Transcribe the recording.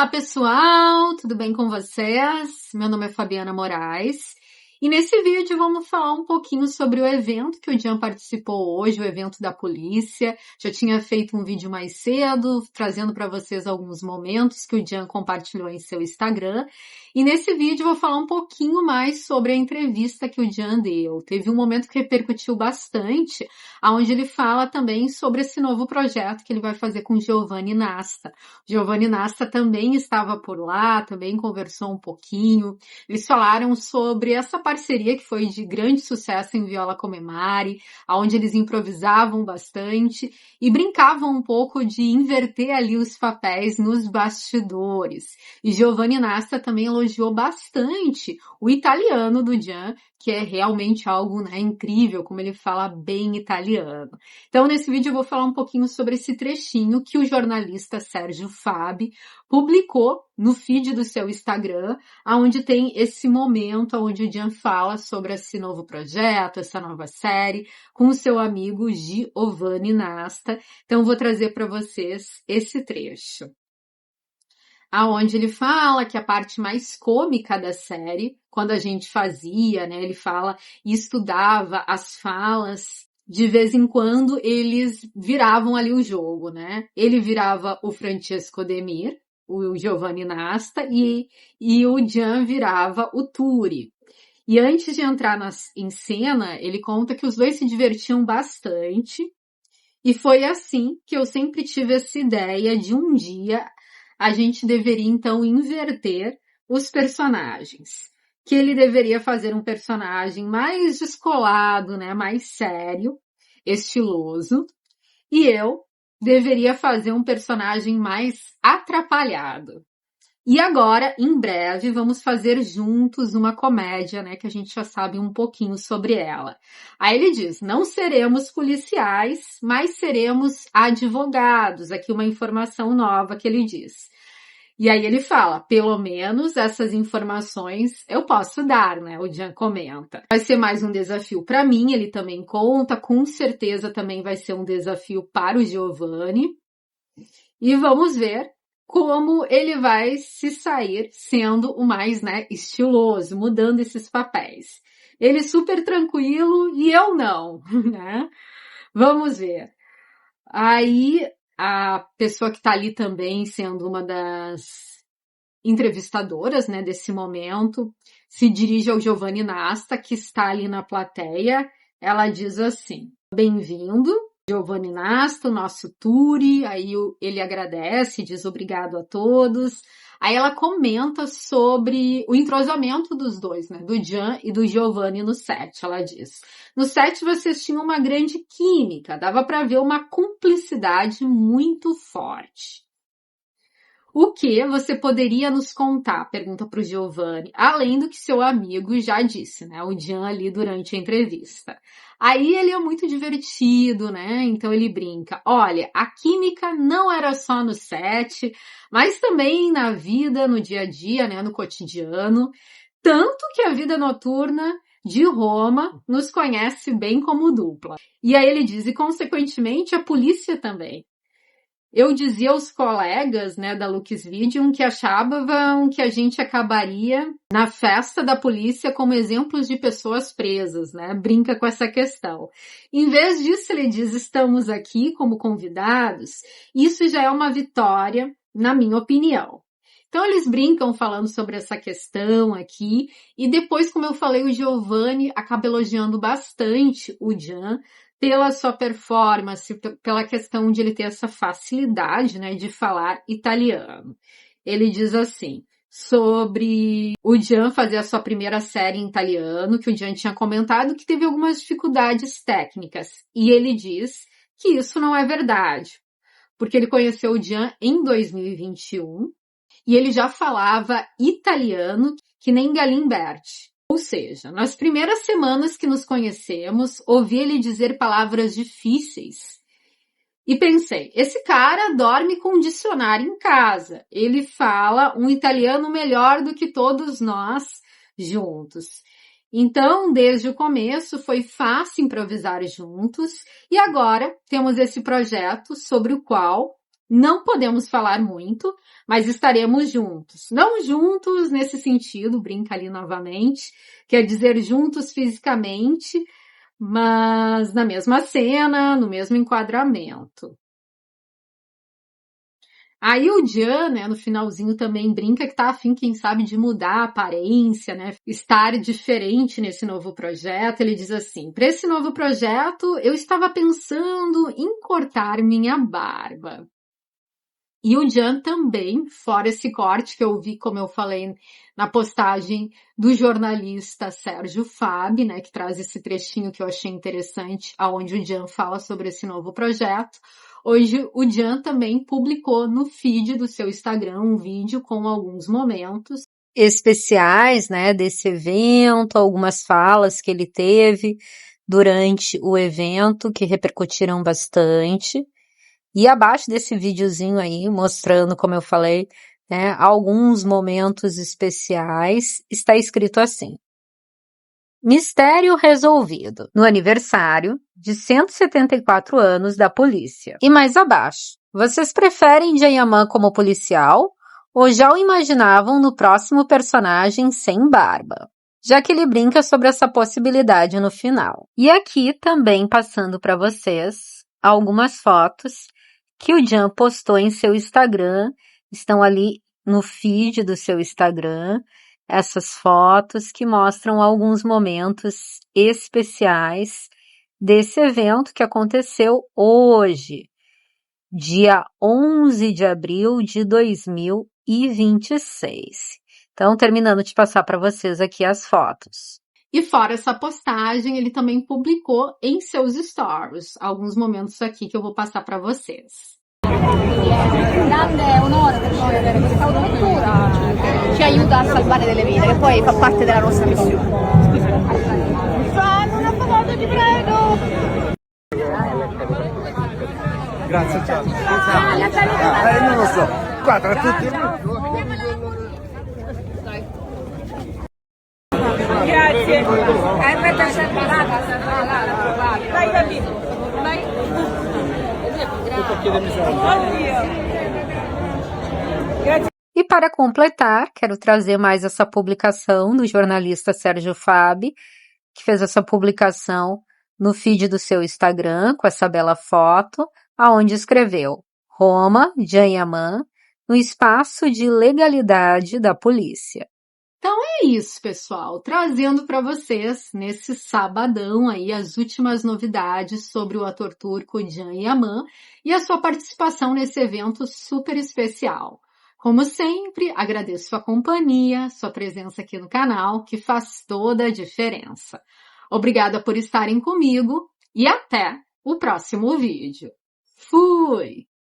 Olá pessoal, tudo bem com vocês? Meu nome é Fabiana Moraes e nesse vídeo vamos falar um pouquinho sobre o evento que o Jean participou hoje, o evento da polícia. Já tinha feito um vídeo mais cedo, trazendo para vocês alguns momentos que o Jean compartilhou em seu Instagram. E nesse vídeo eu vou falar um pouquinho mais sobre a entrevista que o Jean deu. Teve um momento que repercutiu bastante, onde ele fala também sobre esse novo projeto que ele vai fazer com Giovanni Nasta. Giovanni Nasta também estava por lá, também conversou um pouquinho. Eles falaram sobre essa parceria que foi de grande sucesso em Viola Come Mare, onde eles improvisavam bastante e brincavam um pouco de inverter ali os papéis nos bastidores. E Giovanni Nasta também elogiou bastante o italiano do Jean, que é realmente algo, incrível, como ele fala bem italiano. Então, nesse vídeo eu vou falar um pouquinho sobre esse trechinho que o jornalista Sérgio Fabi publicou no feed do seu Instagram, onde tem esse momento onde o Jean fala sobre esse novo projeto, essa nova série, com o seu amigo Giovanni Nasta. Então, vou trazer para vocês esse trecho, aonde ele fala que a parte mais cômica da série, quando a gente fazia, ele fala e estudava as falas, de vez em quando eles viravam ali o jogo, Ele virava o Francesco Demir, o Giovanni Nasta, e o Jean virava o Turi. E antes de entrar em cena, ele conta que os dois se divertiam bastante, e foi assim que eu sempre tive essa ideia de um dia a gente deveria então inverter os personagens. Que ele deveria fazer um personagem mais descolado, mais sério, estiloso, e eu deveria fazer um personagem mais atrapalhado. E agora, em breve, vamos fazer juntos uma comédia, que a gente já sabe um pouquinho sobre ela. Aí ele diz, não seremos policiais, mas seremos advogados. Aqui uma informação nova que ele diz. E aí ele fala, pelo menos essas informações eu posso dar, O Jean comenta. Vai ser mais um desafio para mim, ele também conta, com certeza também vai ser um desafio para o Giovanni. E vamos ver como ele vai se sair sendo o mais, estiloso, mudando esses papéis. Ele super tranquilo e eu não, Vamos ver. Aí a pessoa que está ali também sendo uma das entrevistadoras, desse momento, se dirige ao Giovanni Nasta, que está ali na plateia. Ela diz assim, bem-vindo, Giovanni Nasta, o nosso Turi. Aí ele agradece, diz obrigado a todos. Aí ela comenta sobre o entrosamento dos dois, do Jean e do Giovanni no set. Ela diz, no set vocês tinham uma grande química, dava para ver uma cumplicidade muito forte. O que você poderia nos contar? Pergunta para o Giovanni, além do que seu amigo já disse, o Jean ali durante a entrevista. Aí ele é muito divertido, Então ele brinca. Olha, a química não era só no set, mas também na vida, no dia a dia, no cotidiano. Tanto que a vida noturna de Roma nos conhece bem como dupla. E aí ele diz, e consequentemente a polícia também. Eu dizia aos colegas, da Lux Video que achavam que a gente acabaria na festa da polícia como exemplos de pessoas presas, Brinca com essa questão. Em vez disso, ele diz, estamos aqui como convidados. Isso já é uma vitória, na minha opinião. Então, eles brincam falando sobre essa questão aqui. E depois, como eu falei, o Giovanni acaba elogiando bastante o Jean, pela sua performance, pela questão de ele ter essa facilidade, de falar italiano. Ele diz assim, sobre o Jean fazer a sua primeira série em italiano, que o Jean tinha comentado que teve algumas dificuldades técnicas. E ele diz que isso não é verdade, porque ele conheceu o Jean em 2021 e ele já falava italiano que nem Galimberti. Ou seja, nas primeiras semanas que nos conhecemos, ouvi ele dizer palavras difíceis. E pensei, esse cara dorme com um dicionário em casa. Ele fala um italiano melhor do que todos nós juntos. Então, desde o começo, foi fácil improvisar juntos. E agora temos esse projeto sobre o qual Não podemos falar muito, mas estaremos juntos. Não juntos nesse sentido, brinca ali novamente, quer dizer juntos fisicamente, mas na mesma cena, no mesmo enquadramento. Aí o Jan, né, no finalzinho também brinca que tá afim, quem sabe, de mudar a aparência, né, estar diferente nesse novo projeto. Ele diz assim: para esse novo projeto, eu estava pensando em cortar minha barba. E o Jan também, fora esse corte que eu vi, como eu falei, na postagem do jornalista Sérgio Fabi, né, que traz esse trechinho que eu achei interessante, aonde o Jan fala sobre esse novo projeto. Hoje o Jan também publicou no feed do seu Instagram um vídeo com alguns momentos especiais, né, desse evento, algumas falas que ele teve durante o evento que repercutiram bastante. E abaixo desse videozinho aí, mostrando, como eu falei, né, alguns momentos especiais, está escrito assim: mistério resolvido no aniversário de 174 anos da polícia. E mais abaixo, vocês preferem Jayaman como policial ou já o imaginavam no próximo personagem sem barba? Já que ele brinca sobre essa possibilidade no final. E aqui também passando para vocês algumas fotos que o Jan postou em seu Instagram, estão ali no feed do seu Instagram, essas fotos que mostram alguns momentos especiais desse evento que aconteceu hoje, dia 11 de abril de 2026. Então, terminando de passar para vocês aqui as fotos. E fora essa postagem, ele também publicou em seus stories alguns momentos aqui que eu vou passar para vocês. Grande onore per noi avere questa autovettura che ci aiuta a salvare delle vite, che poi fa parte della nostra missione. Fanno una foto, ti prego! Grazie, ciao. Non lo so. Qua tra tutti. Grazie. Aspetta, dai, David. Dai. E para completar, quero trazer mais essa publicação do jornalista Sérgio Fabi, que fez essa publicação no feed do seu Instagram, com essa bela foto, aonde escreveu Roma, Jayaman, no espaço de legalidade da polícia. Então é isso, pessoal, trazendo para vocês, nesse sabadão aí, as últimas novidades sobre o ator turco Can Yaman e a sua participação nesse evento super especial. Como sempre, agradeço sua companhia, sua presença aqui no canal, que faz toda a diferença. Obrigada por estarem comigo e até o próximo vídeo. Fui!